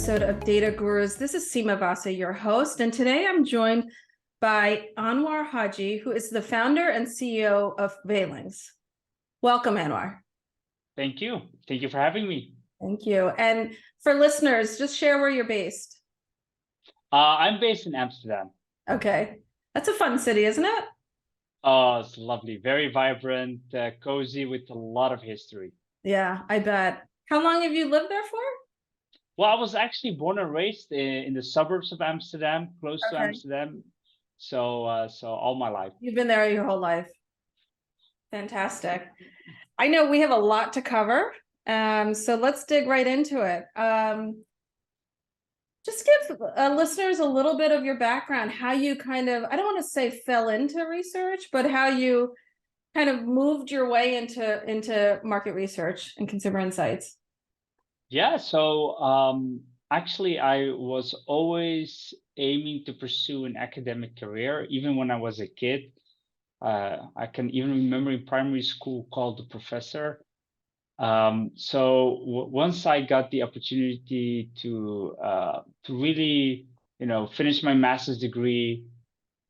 episode of Data Gurus. This is Sima Vasa, your host, and today I'm joined by Anouar El Haji, who is the founder and CEO of Veylinx. Welcome, Anouar. Thank you. Thank you for having me. Thank you. And for listeners, just share where you're based. I'm based in Amsterdam. Okay. That's a fun city, isn't it? Oh, it's lovely. Very vibrant, cozy with a lot of history. Yeah, I bet. How long have you lived there for? Well, I was actually born and raised in the suburbs of Amsterdam, close to Amsterdam. So all my life. You've been there your whole life. Fantastic. I know we have a lot to cover, so let's dig right into it. Just give listeners a little bit of your background, how you kind of, I don't want to say fell into research, but how you kind of moved your way into market research and consumer insights. Yeah, so actually I was always aiming to pursue an academic career, even when I was a kid. I can even remember in primary school called the professor. So once I got the opportunity to really, finish my master's degree,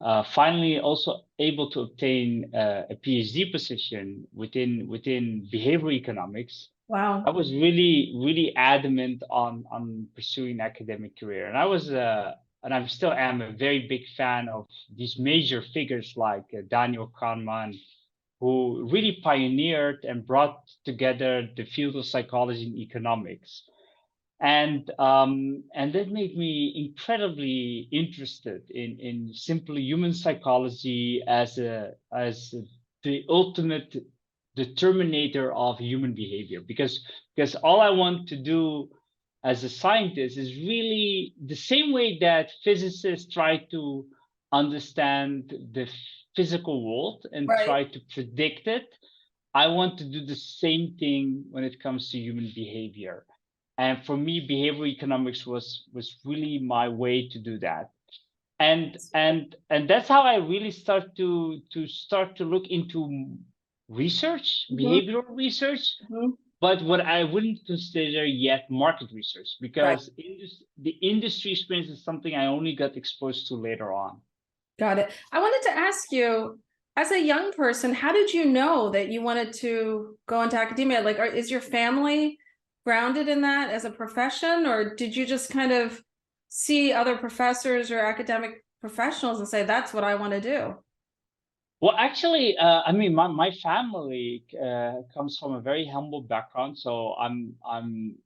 finally also able to obtain a PhD position within behavioral economics. Wow. I was really adamant on pursuing an academic career, and I was and I still am a very big fan of these major figures like Daniel Kahneman, who really pioneered and brought together the field of psychology and economics. And that made me incredibly interested in simply human psychology as the ultimate determinator of human behavior, because all I want to do as a scientist is really the same way that physicists try to understand the physical world and try to predict it. I want to do the same thing when it comes to human behavior. And for me, behavioral economics was really my way to do that. And that's how I really start to look into research, behavioral research, but what I wouldn't consider yet market research, because the industry experience is something I only got exposed to later on. Got it. I wanted to ask you, as a young person, how did you know that you wanted to go into academia? Like, is your family grounded in that as a profession, or did you just kind of see other professors or academic professionals and say, that's what I want to do? Well, actually, I mean, my family comes from a very humble background. So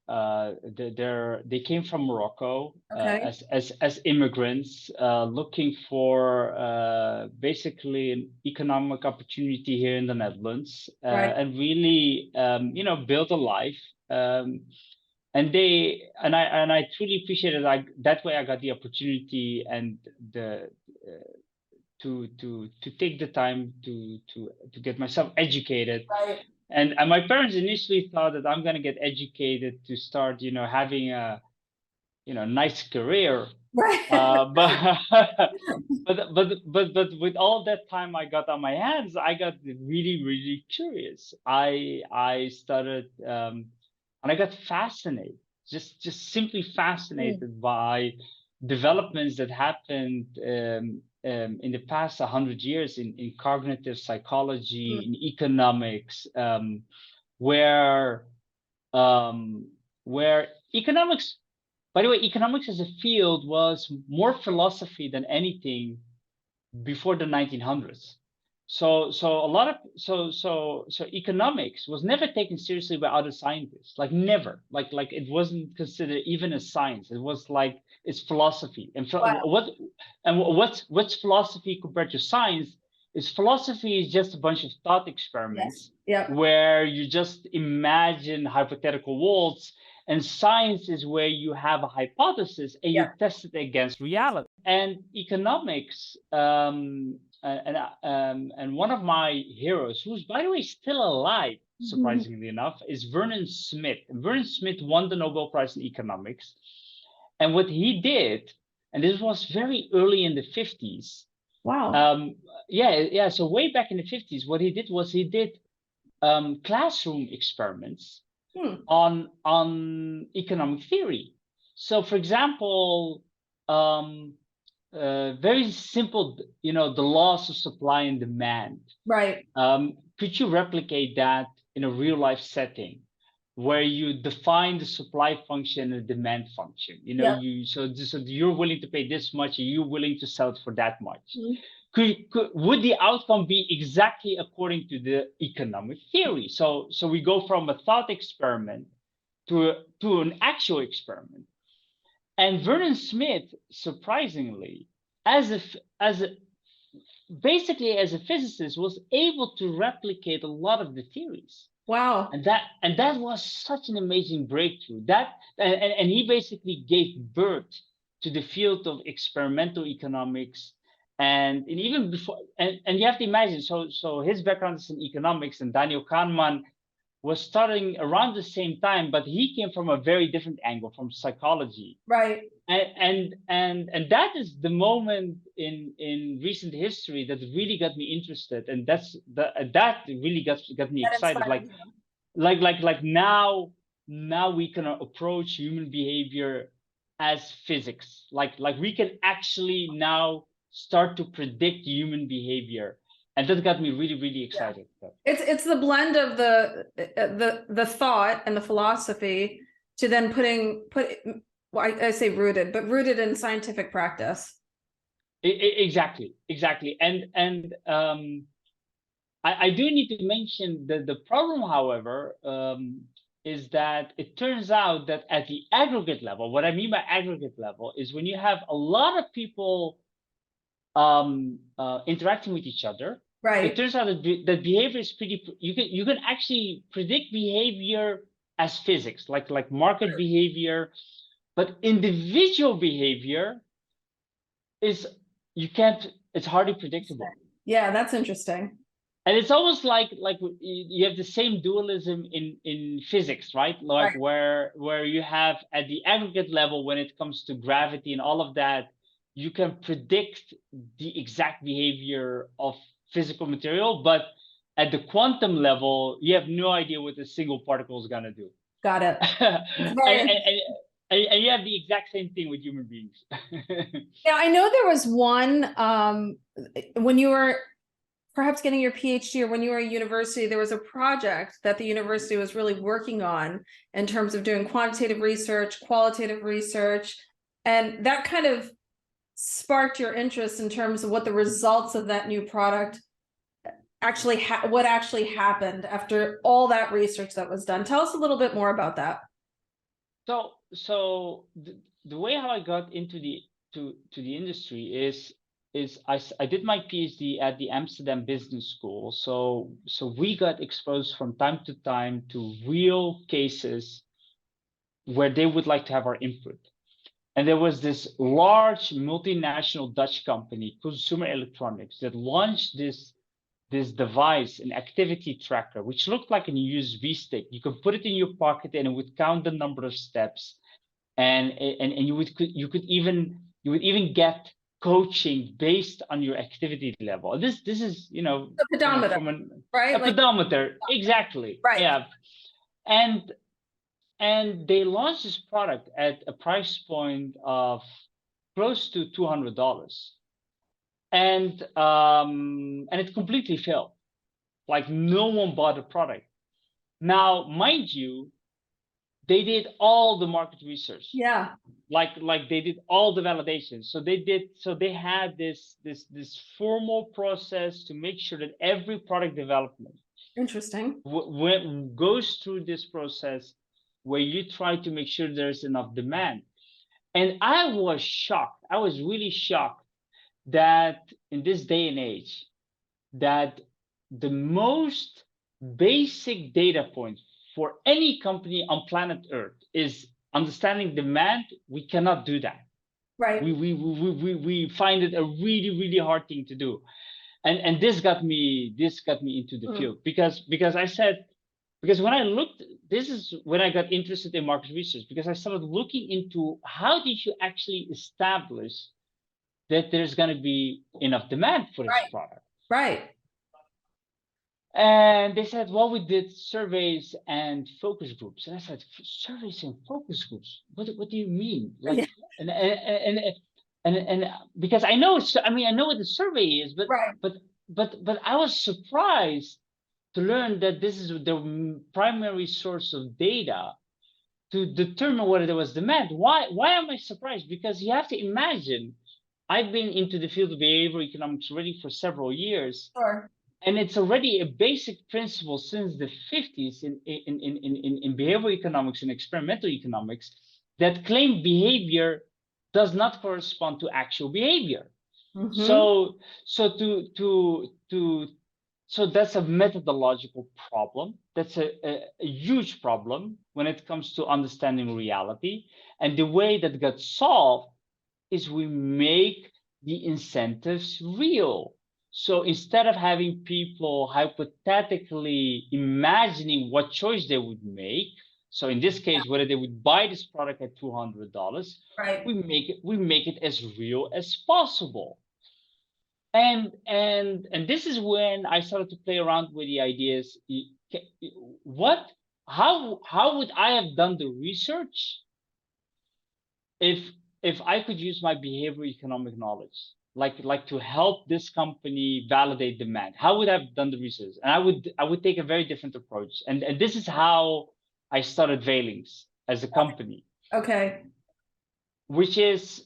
they came from Morocco as immigrants, looking for basically an economic opportunity here in the Netherlands, and really, build a life. And I truly appreciate it. That way I got the opportunity and to take the time to get myself educated. And my parents initially thought that I'm going to get educated to start, having a, nice career. But with all that time I got on my hands, I got really curious. I started and I got fascinated, just simply fascinated by developments that happened in the past 100 years in cognitive psychology, in economics, where economics, by the way, economics as a field was more philosophy than anything before the 1900s. So economics was never taken seriously by other scientists, like never, like it wasn't considered even a science. It was like it's philosophy. And what's philosophy compared to science? Is philosophy is just a bunch of thought experiments where you just imagine hypothetical worlds, and science is where you have a hypothesis and you test it against reality. And economics, and one of my heroes, who's by the way still alive, surprisingly enough, is Vernon Smith. And Vernon Smith won the Nobel Prize in economics. And what he did, and this was very early in the 50s. Wow. So way back in the 50s, what he did was he did classroom experiments on economic theory. so for example, very simple, the laws of supply and demand. Right. Could you replicate that in a real life setting where you define the supply function and the demand function? Yep. So you're willing to pay this much, and you're willing to sell it for that much. Mhm. Would the outcome be exactly according to the economic theory? So we go from a thought experiment to an actual experiment. And Vernon Smith, surprisingly, as a basically as a physicist, was able to replicate a lot of the theories. Wow. And that was such an amazing breakthrough. And he basically gave birth to the field of experimental economics. And even before, and you have to imagine, so his background is in economics, and Daniel Kahneman was starting around the same time, but he came from a very different angle, from psychology. Right. And that is the moment in recent history that really got me interested, and that really got me That excited. inspired you. Like now we can approach human behavior as physics. Like we can actually now start to predict human behavior, and that got me really, really excited. Yeah. It's the blend of the thought and the philosophy to then well, I say rooted, but rooted in scientific practice. Exactly. And I do need to mention that the problem, however, is that it turns out that at the aggregate level, what I mean by aggregate level is when you have a lot of people interacting with each other, Right. it turns out that behavior is you can actually predict behavior as physics, like market behavior, but individual behavior is it's hardly predictable. Yeah, that's interesting. And it's almost like you have the same dualism in physics, right? Like where you have at the aggregate level, when it comes to gravity and all of that, you can predict the exact behavior of physical material, but at the quantum level, you have no idea what a single particle is gonna do. Got it. And you have the exact same thing with human beings. Now, I know there was one when you were perhaps getting your PhD, or when you were at university, there was a project that the university was really working on in terms of doing quantitative research, qualitative research, and that kind of sparked your interest in terms of what the results of that new product actually what actually happened after all that research that was done. Tell us a little bit more about that. So the way how I got into the industry is I did my PhD at the Amsterdam Business School. So we got exposed from time to time to real cases where they would like to have our input. And there was this large multinational Dutch company, Consumer Electronics, that launched this device, an activity tracker, which looked like a USB stick. You could put it in your pocket and it would count the number of steps, and you would even get coaching based on your activity level. This is a pedometer, right? A pedometer, exactly. Right. Yeah, and they launched this product at a price point of close to $200. And it completely failed. Like no one bought the product. Now, mind you, they did all the market research. Yeah. Like they did all the validation. So they had this formal process to make sure that every product development Interesting goes through this process where you try to make sure there's enough demand. And I was shocked. I was really shocked that in this day and age, that the most basic data point for any company on planet Earth is understanding demand. We cannot do that. Right. We find it a really, really hard thing to do. And this got me into the field because when I looked, this is when I got interested in market research, because I started looking into how did you actually establish that there's going to be enough demand for this product. Right. And they said, well, we did surveys and focus groups. And I said, surveys and focus groups? What do you mean? Yeah. Like, and because I know I mean, I know what the survey is, Right. but I was surprised to learn that this is the primary source of data to determine whether there was demand. Why am I surprised? Because you have to imagine, I've been into the field of behavioral economics already for several years, Sure. and it's already a basic principle since the 50s in behavioral economics and experimental economics that claimed behavior does not correspond to actual behavior. Mm-hmm. So so so that's a methodological problem. That's a huge problem when it comes to understanding reality. And the way that got solved is we make the incentives real. So instead of having people hypothetically imagining what choice they would make, so in this case, whether they would buy this product at $200, Right. we make it as real as possible. And this is when I started to play around with the ideas. What how would I have done the research if I could use my behavioral economic knowledge, like to help this company validate demand? How would I have done the research? And I would take a very different approach. And this is how I started Veylinx as a company, Okay. which is,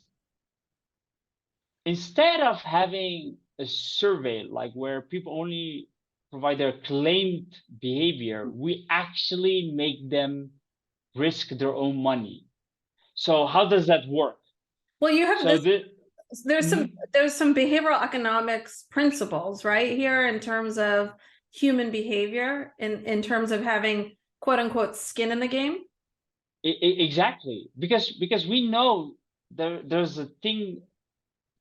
instead of having a survey like where people only provide their claimed behavior, we actually make them risk their own money. So how does that work? Well, you have So this, the there's some Mhm. there's some behavioral economics principles right here in terms of human behavior, in terms of having quote unquote skin in the game. Exactly, because we know there's a thing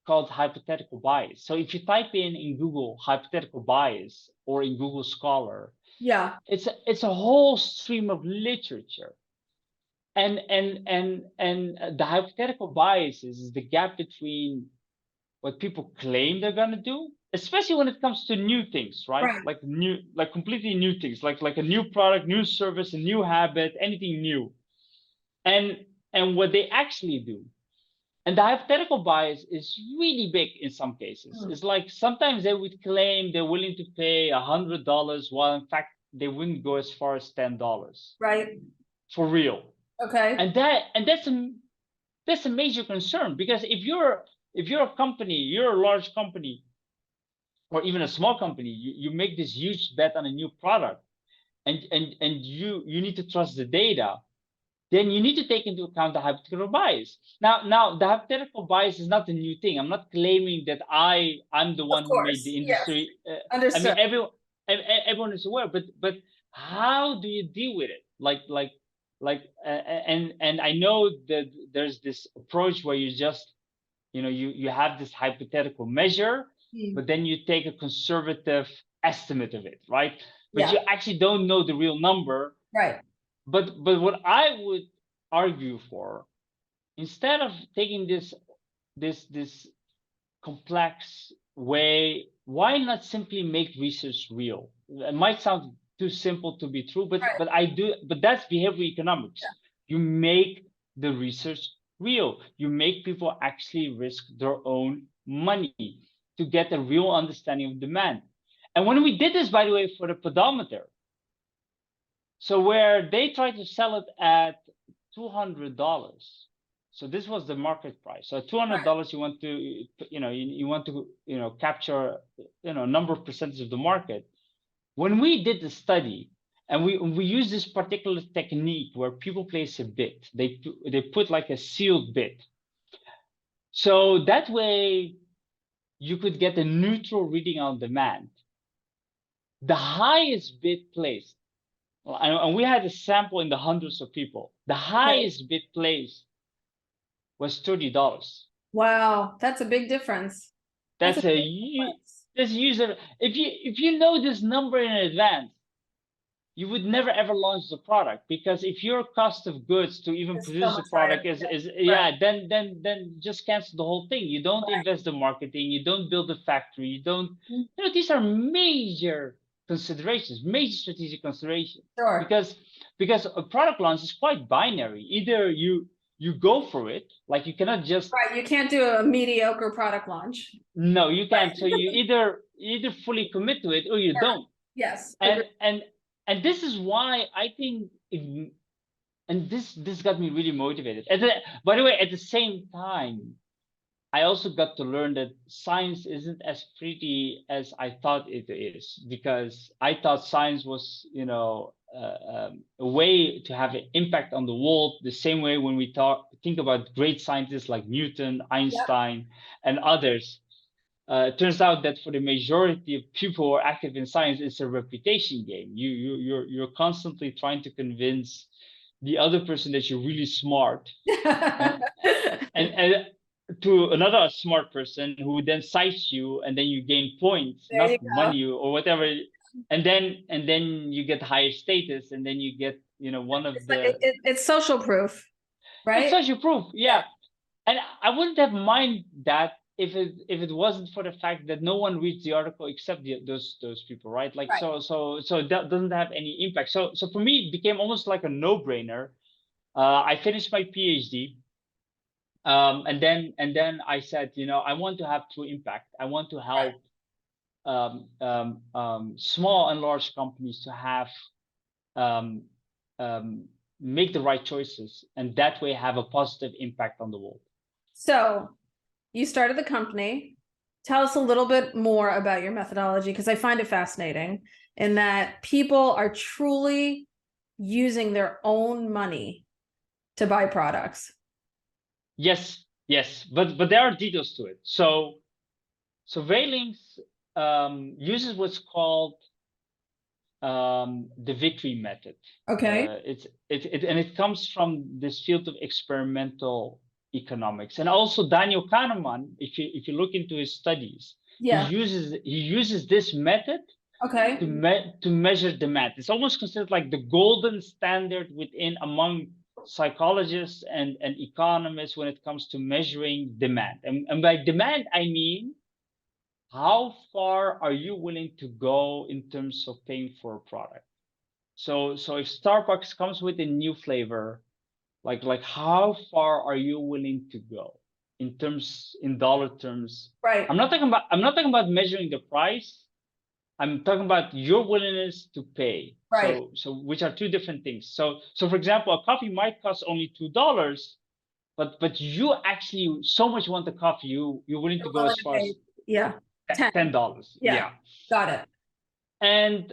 called hypothetical bias. So if you type in Google hypothetical bias or in Google Scholar, Yeah. it's a whole stream of literature. And the hypothetical bias is the gap between what people claim they're gonna do, especially when it comes to new things, right? Right. Like completely new things, like a new product, new service, a new habit, anything new, and what they actually do. And the hypothetical bias is really big in some cases. Mm. It's like sometimes they would claim they're willing to pay $100, while in fact they wouldn't go as far as $10 Right. for real. Okay. And that's a major concern, because if you're a company, you're a large company, or even a small company, you make this huge bet on a new product, and you need to trust the data, then you need to take into account the hypothetical bias. Now the hypothetical bias is not a new thing. I'm not claiming that I'm the Of one who made course. the Yes. industry. I mean, Understood. everyone is aware, but how do you deal with it? And I know that there's this approach where you just, you have this hypothetical measure, Mm. but then you take a conservative estimate of it, right? But Yeah. you actually don't know the real number. Right. But what I would argue for, instead of taking this complex way, why not simply make research real? It might sound too simple to be true, Right. but that's behavioral economics. You make the research real. You make people actually risk their own money to get a real understanding of demand. And when we did this, by the way, for the pedometer, so where they tried to sell it at $200. So this was the market price. So $200, you want to, you want to, capture, a number of percentage of the market. When we did the study, and we use this particular technique where people place a bid, they put like a sealed bid. So that way you could get a neutral reading on demand. The highest bid placed, and we had a sample in the hundreds of people. The Okay. highest bid placed was $30. Wow. That's a big difference. That's a That's a big difference. this user. If you know this number in advance, you would never ever launch the product, because if your cost of goods to even It's so produce a much higher. product is, Right. yeah, then just cancel the whole thing. You don't invest in marketing, you don't build a factory, you don't, these are major considerations, major strategic considerations. Sure. Because a product launch is quite binary. Either you go for it, like you cannot just Right. You can't do a mediocre product launch. no, you can't. So you either fully commit to it or you don't. Yes. And this is why I think and this got me really motivated. By the way, at the same time, I also got to learn that science isn't as pretty as I thought it is, because I thought science was, a way to have an impact on the world. The same way when we think about great scientists like Newton, Einstein, and others. It turns out that for the majority of people who are active in science, it's a reputation game. You're constantly trying to convince the other person that you're really smart, and to another smart person who then cites you, and then you gain points, There you not go. money or whatever, and then you get higher status, and then you get one of It's social proof, right? it's social proof, yeah. And I wouldn't have mind that if it wasn't for the fact that no one reads the article except those people, right? Like Right. so that doesn't have any impact. So for me, it became almost like a no-brainer. I finished my PhD, and then I said, I want to have true impact. I want to help small and large companies to have um, make the right choices, and that way have a positive impact on the world. So you started the company. Tell us a little bit more about your methodology, because I find it fascinating in that people are truly using their own money to buy products. Yes, but there are details to it. So Veylinx uses what's called the victory method. Okay. It comes from this field of experimental economics, and also Daniel Kahneman, if you look into his studies, Yeah. he uses this method Okay. to measure demand. It's almost considered like the golden standard among psychologists and economists when it comes to measuring demand. And by demand, I mean, how far are you willing to go in terms of paying for a product? So if Starbucks comes with a new flavor, like how far are you willing to go in dollar terms? Right. I'm not talking about measuring the price. I'm talking about your willingness to pay. Right. So which are two different things. So for example, a coffee might cost only $2, but you actually so much want the coffee, you're willing to go as far as yeah, $10. Yeah. Got it. And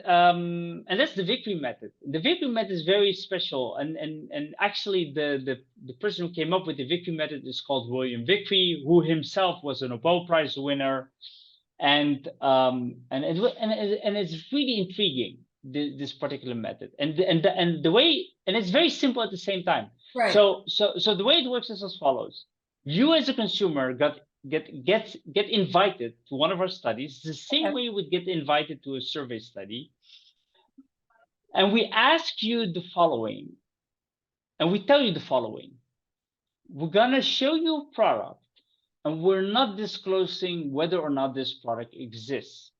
that's the victory method. The victory method is very special, and actually the person who came up with the victory method is called William Vickrey, who himself was a Nobel Prize winner. And it's really intriguing, this particular method, and the way, and it's very simple at the same time. Right. So the way it works is as follows: you as a consumer get invited to one of our studies. It's the same way you would get invited to a survey study, and we ask you the following, and we tell you the following: we're gonna show you a product, and we're not disclosing whether or not this product exists.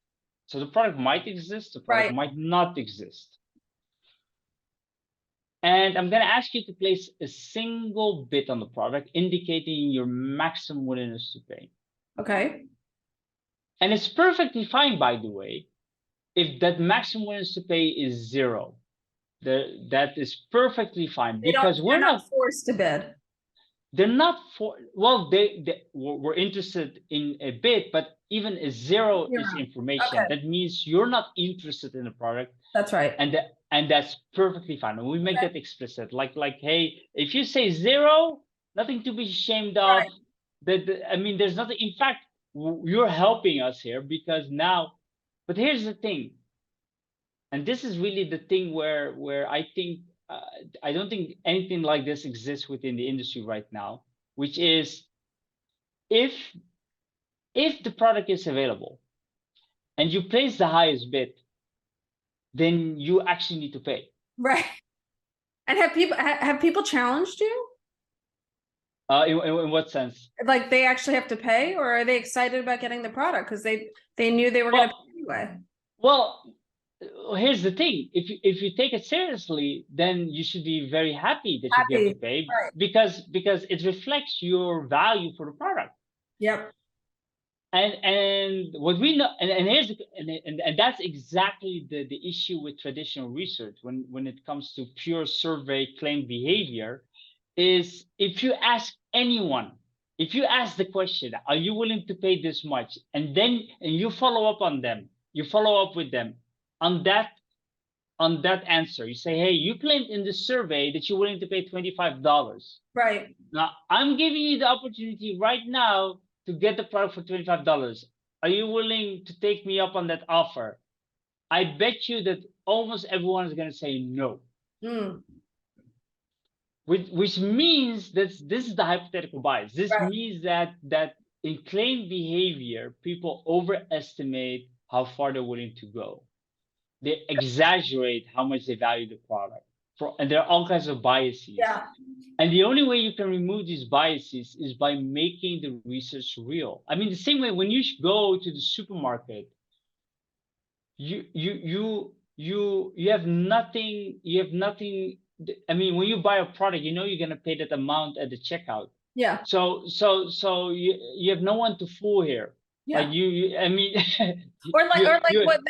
So the product might exist, the product might not exist. And I'm going to ask you to place a single bid on the product, indicating your maximum willingness to pay. Okay. And it's perfectly fine, by the way, if that maximum willingness to pay is 0. That is perfectly fine, because we're not forced to bid. They're not well, they were interested in a bid, but even a 0 is information. Okay. That means you're not interested in the product. That's right. And that's perfectly fine. And we make that explicit. Like, hey, if you say 0, nothing to be ashamed of. I mean, there's nothing. In fact, you're helping us here, because now. But here's the thing, and this is really the thing where I think. I don't think anything like this exists within the industry right now, which is if the product is available and you place the highest bid, then you actually need to pay. Right. And have people challenged you? In what sense? Like they actually have to pay, or are they excited about getting the product because they knew they were going to pay anyway? Well, here's the thing: if you take it seriously, then you should be very happy that you get to Happy. pay, Right. because it reflects your value for the product. Yep. And what we know, and here's the, and that's exactly the issue with traditional research when it comes to pure survey claim behavior, is if you ask anyone, if you ask the question, are you willing to pay this much, and then and you follow up on them, you follow up with them on that answer, you say, hey, you claimed in the survey that you're willing to pay $25. Right. Now I'm giving you the opportunity right now to get the product for $25. Are you willing to take me up on that offer? I bet you that almost everyone is going to say no. Mm. Which means that this is the hypothetical bias. This Right. means that in claim behavior, people overestimate how far they're willing to go. They exaggerate how much they value the product. And there are all kinds of biases. Yeah. And the only way you can remove these biases is by making the research real. I mean, the same way when you go to the supermarket, you have nothing. You have nothing. I mean, when you buy a product, you know you're gonna pay that amount at the checkout. Yeah. So you have no one to fool here. Like Yeah. I mean, Or like you what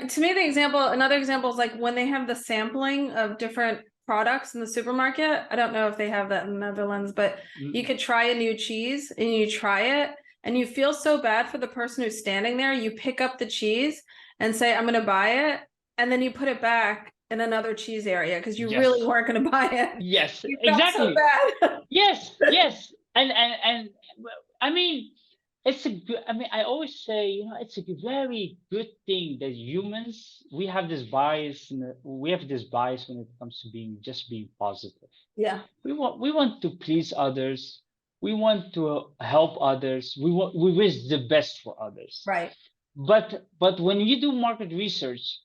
to me another example is like when they have the sampling of different products in the supermarket. I don't know if they have that in the Netherlands, but you could try a new cheese and you try it and you feel so bad for the person who's standing there. You pick up the cheese and say, I'm going to buy it. And then you put it back in another cheese area because you Yes. really weren't going to buy it. Yes, You felt so exactly. bad. Yes. And I mean, it's a good, I mean, I always say, it's a very good thing that humans, we have this bias, we have this bias when it comes to being positive. Yeah. We want to please others. We want to help others. We wish the best for others. Right. But when you do market research,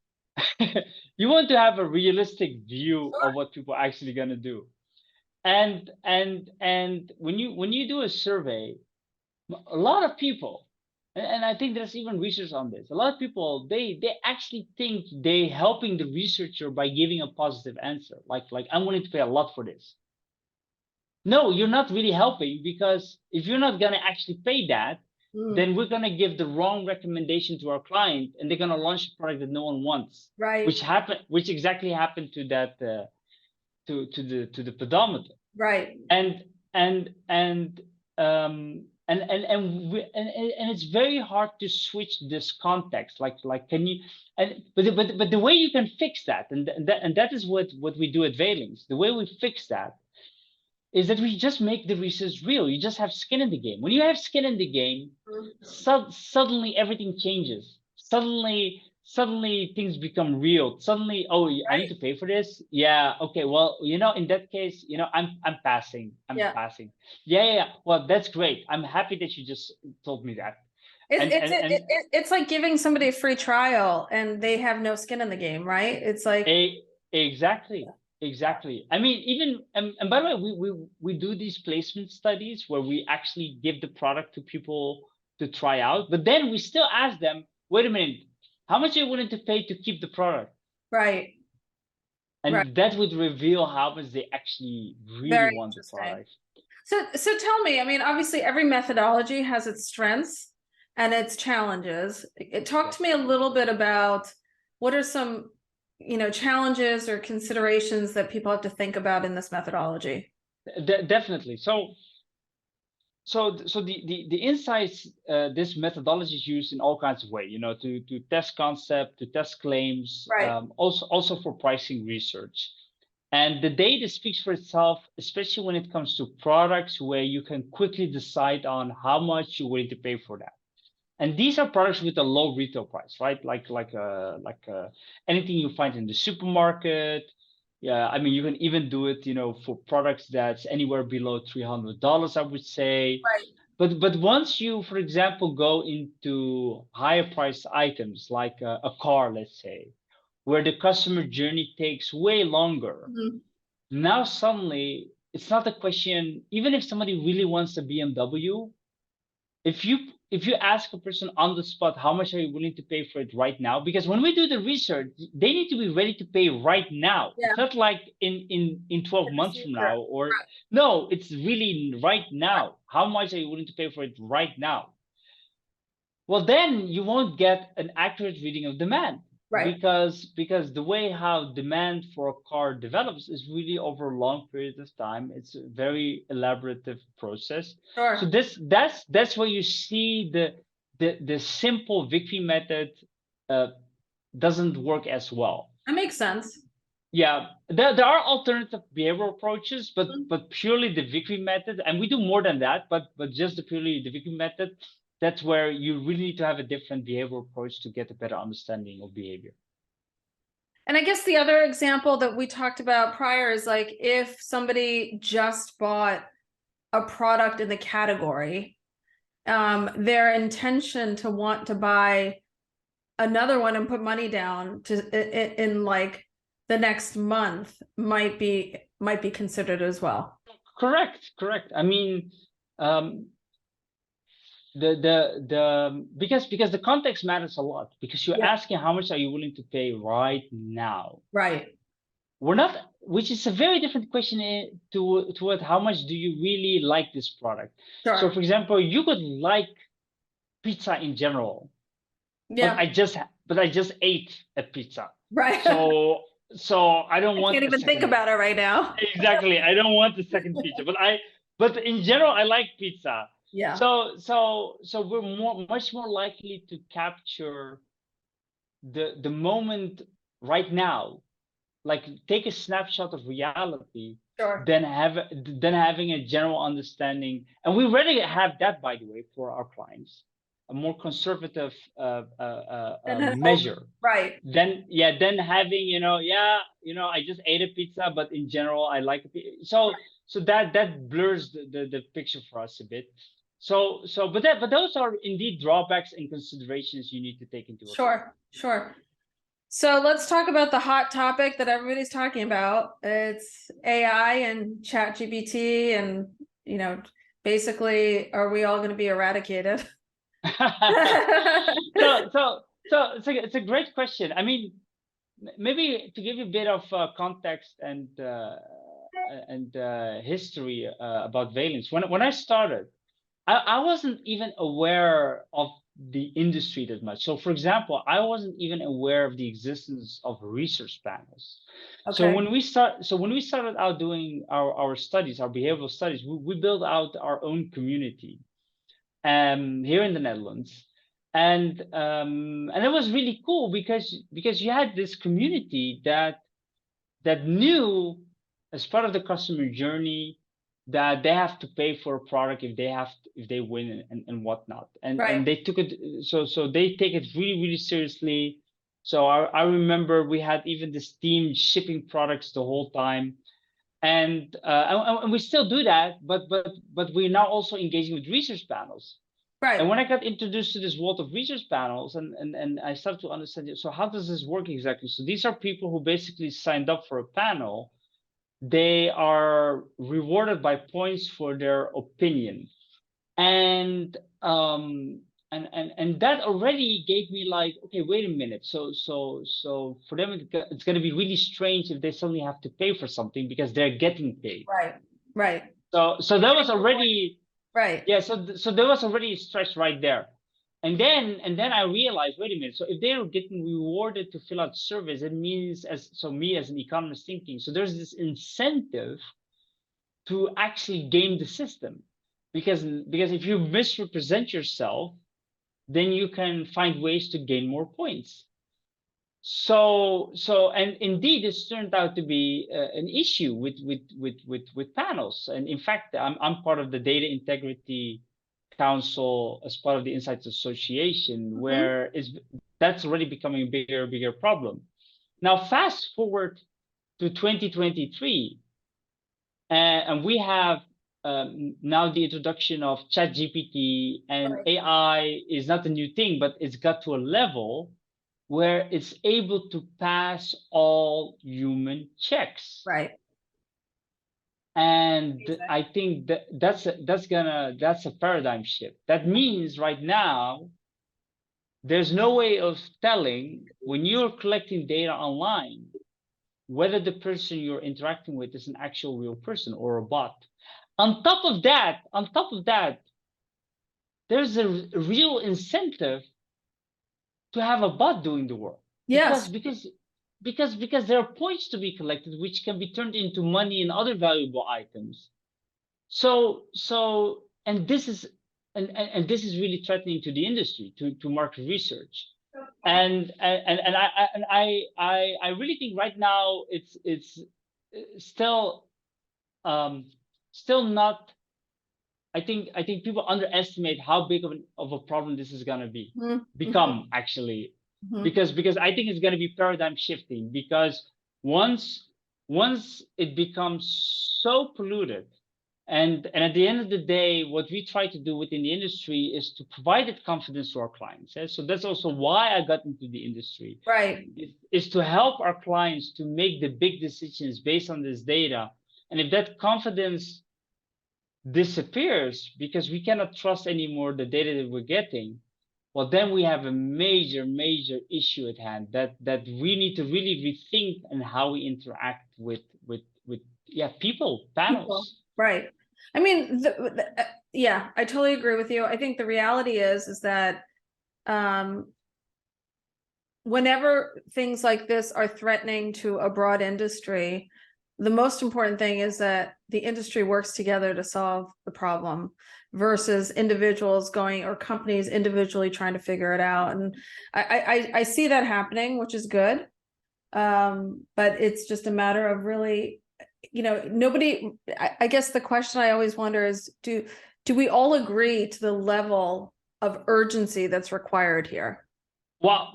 you want to have a realistic view Sure. of what people are actually going to do. And when you do a survey, a lot of people, and I think there's even research on this, a lot of people, they actually think they helping the researcher by giving a positive answer, like I'm willing to pay a lot for this. No, you're not really helping, because if you're not going to actually pay that, then we're going to give the wrong recommendation to our client, and they're going to launch a product that no one wants. Right. Which exactly happened to that to the pedometer. Right. And it's very hard to switch this context. Like can you, but the way you can fix that, and that is what we do at Veylinx. The way we fix that is that we just make the research real. You just have skin in the game. When you have skin in the game, suddenly everything changes. Suddenly things become real. Suddenly, oh, I need to pay for this. Yeah, okay. Well, in that case, I'm passing. I'm passing. Yeah. Well, that's great. I'm happy that you just told me that. It's like giving somebody a free trial and they have no skin in the game, right? It's like exactly. I mean, even and by the way, we do these placement studies where we actually give the product to people to try out, but then we still ask them, wait a minute, how much are you willing to pay to keep the product? Right. And that would reveal how much they actually really want the product. So tell me, I mean, obviously every methodology has its strengths and its challenges. Talk to me a little bit about what are some, challenges or considerations that people have to think about in this methodology. Definitely. So the insights, this methodology is used in all kinds of ways, to test concept, to test claims, also for pricing research. And the data speaks for itself, especially when it comes to products where you can quickly decide on how much you're willing to pay for that. And these are products with a low retail price, right? Like anything you find in the supermarket. Yeah, I mean, you can even do it, for products that's anywhere below $300, I would say. Right. But once you, for example, go into higher priced items like a car, let's say, where the customer journey takes way longer, now suddenly it's not a question. Even if somebody really wants a BMW, if you if you ask a person on the spot, how much are you willing to pay for it right now? Because when we do the research, they need to be ready to pay right now. Yeah. It's not like in 12 In the months from future. now, or Right. no, it's really right now. How much are you willing to pay for it right now? Well, then you won't get an accurate reading of demand, Right. because the way how demand for a car develops is really over a long period of time. It's a very elaborative process. So Sure. that's where you see the simple victory method uh, doesn't work as well. That makes sense. Yeah, there are alternative behavioral approaches, Mhm. but purely the victory method, and we do more than that, but just the purely the victory method, that's where you really need to have a different behavioral approach to get a better understanding of behavior. And I guess the other example that we talked about prior is like if somebody just bought a product in the category, their intention to want to buy another one and put money down in like the next month might be considered as well. Correct. I mean, um, because the context matters a lot, because you're Yeah. asking how much are you willing to pay right now. Right. We're not, which is a very different question to what how much do you really like this product. So Sure. for example, you could like pizza in general, but Yeah. I just ate a pizza. Right. So I don't I want can't a even think second. about it right now. Exactly, I don't want the second pizza, but in general I like pizza. Yeah. So we're much more likely to capture the moment right now, like take a snapshot of reality, Sure. than having a general understanding. And we already have that, by the way, for our clients, a more conservative And then measure. right. Then having, I just ate a pizza, but in general I like a pizza. So that blurs the picture for us a bit. But those are indeed drawbacks and considerations you need to take into account. Sure. So let's talk about the hot topic that everybody's talking about. It's AI and chat GPT and, basically, are we all going to be eradicated? It's a great question. I mean, maybe to give you a bit of context and history about Veylinx. When I started, I wasn't even aware of the industry that much. So, for example, I wasn't even aware of the existence of research panels. So Okay. when we started out doing our studies, our behavioral studies, we built out our own community here in the Netherlands. And it was really cool because you had this community that knew, as part of the customer journey, that they have to pay for a product if they win and whatnot. And they took it, so they take it really seriously. So I remember we had even this team shipping products the whole time. And we still do that, but we're now also engaging with research panels. Right. And when I got introduced to this world of research panels, and I started to understand, so how does this work exactly? So these are people who basically signed up for a panel. They are rewarded by points for their opinion. And that already gave me like, okay, wait a minute. So for them, it's going to be really strange if they suddenly have to pay for something because they're getting paid. Right. So that was already, right. Yeah, so there was already a stretch right there. And then I realized, wait a minute, so if they're getting rewarded to fill out surveys, it means, me as an economist thinking, so there's this incentive to actually game the system. Because if you misrepresent yourself, then you can find ways to gain more points. And indeed, this turned out to be an issue with panels. And in fact, I'm part of the data integrity council as part of the Insights Association, where that's already becoming a bigger problem. Now, fast forward to 2023, and we have now the introduction of ChatGPT, and AI is not a new thing, but it's got to a level where it's able to pass all human checks. Right. And Amazing. I think that's a paradigm shift. That means right now there's no way of telling when you're collecting data online whether the person you're interacting with is an actual real person or a bot. On top of that, there's a real incentive to have a bot doing the work. Yes. Because there are points to be collected which can be turned into money and other valuable items. So and this is really threatening to the industry, to market research. And I really think right now it's still still not. I think people underestimate how big of a problem this is going to become actually, because I think it's going to be paradigm shifting, because once it becomes so polluted, and at the end of the day, what we try to do within the industry is to provide that confidence to our clients. So that's also why I got into the industry, Right. is to help our clients to make the big decisions based on this data. And if that confidence disappears because we cannot trust anymore the data that we're getting, well, then we have a major issue at hand that we need to really rethink and how we interact with people, panels. Right. I mean, yeah, I totally agree with you. I think the reality is that whenever things like this are threatening to a broad industry, the most important thing is that the industry works together to solve the problem versus individuals going, or companies individually trying to figure it out. And I see that happening, which is good. But it's just a matter of really, nobody, I guess the question I always wonder is, do we all agree to the level of urgency that's required here? Well,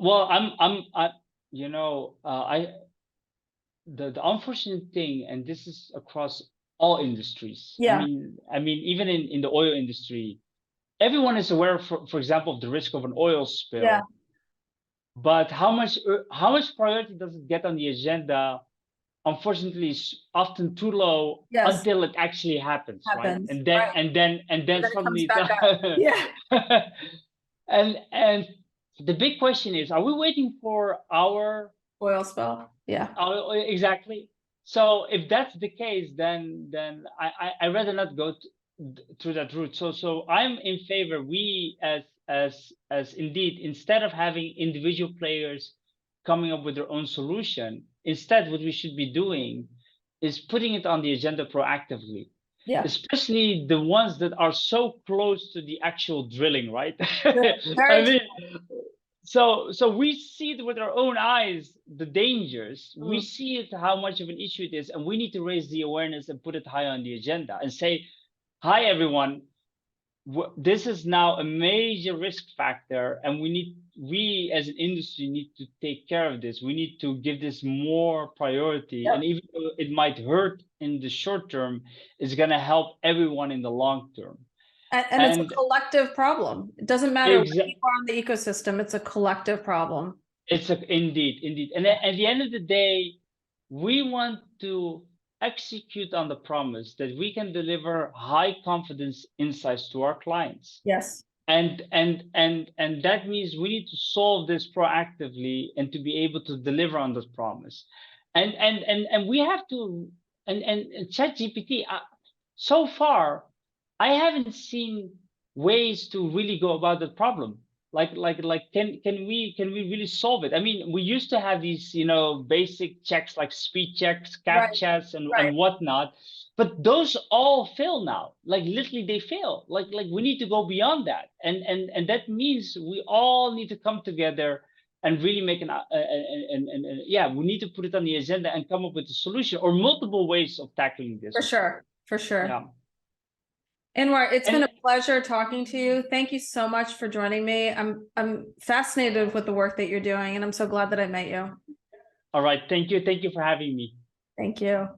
the unfortunate thing, and this is across all industries. Yeah. I mean, even in the oil industry, everyone is aware, for example, of the risk of an oil spill. Yeah. But how much priority does it get on the agenda? Unfortunately, is often too low. Yes. Until it actually happens, right? And then suddenly, yeah. and the big question is: are we waiting for our oil spill? Yeah. Exactly. So if that's the case, then I rather not go through that route. So I'm in favor. We as indeed, instead of having individual players coming up with their own solution, instead what we should be doing is putting it on the agenda proactively. Yeah. Especially the ones that are so close to the actual drilling, right? I mean, so we see it with our own eyes, the dangers. We see it, how much of an issue it is, and we need to raise the awareness and put it high on the agenda and say, hi everyone, this is now a major risk factor, and we as an industry need to take care of this. We need to give this more priority. And even though it might hurt in the short term, it's going to help everyone in the long term. And it's a collective problem. It doesn't matter where you are in the ecosystem, it's a collective problem. It's indeed. And at the end of the day, we want to execute on the promise that we can deliver high confidence insights to our clients. Yes. And that means we need to solve this proactively and to be able to deliver on this promise. And we have to, and ChatGPT, so far, I haven't seen ways to really go about the problem. Like, can we really solve it? I mean, we used to have these, basic checks like speed checks, CAPTCHAs, and whatnot, but those all fail now. Like literally, they fail. Like we need to go beyond that, and that means we all need to come together and really make we need to put it on the agenda and come up with a solution or multiple ways of tackling this. For sure. Yeah. Anouar, it's been a pleasure talking to you. Thank you so much for joining me. I'm fascinated with the work that you're doing, and I'm so glad that I met you. All right. Thank you. Thank you for having me. Thank you.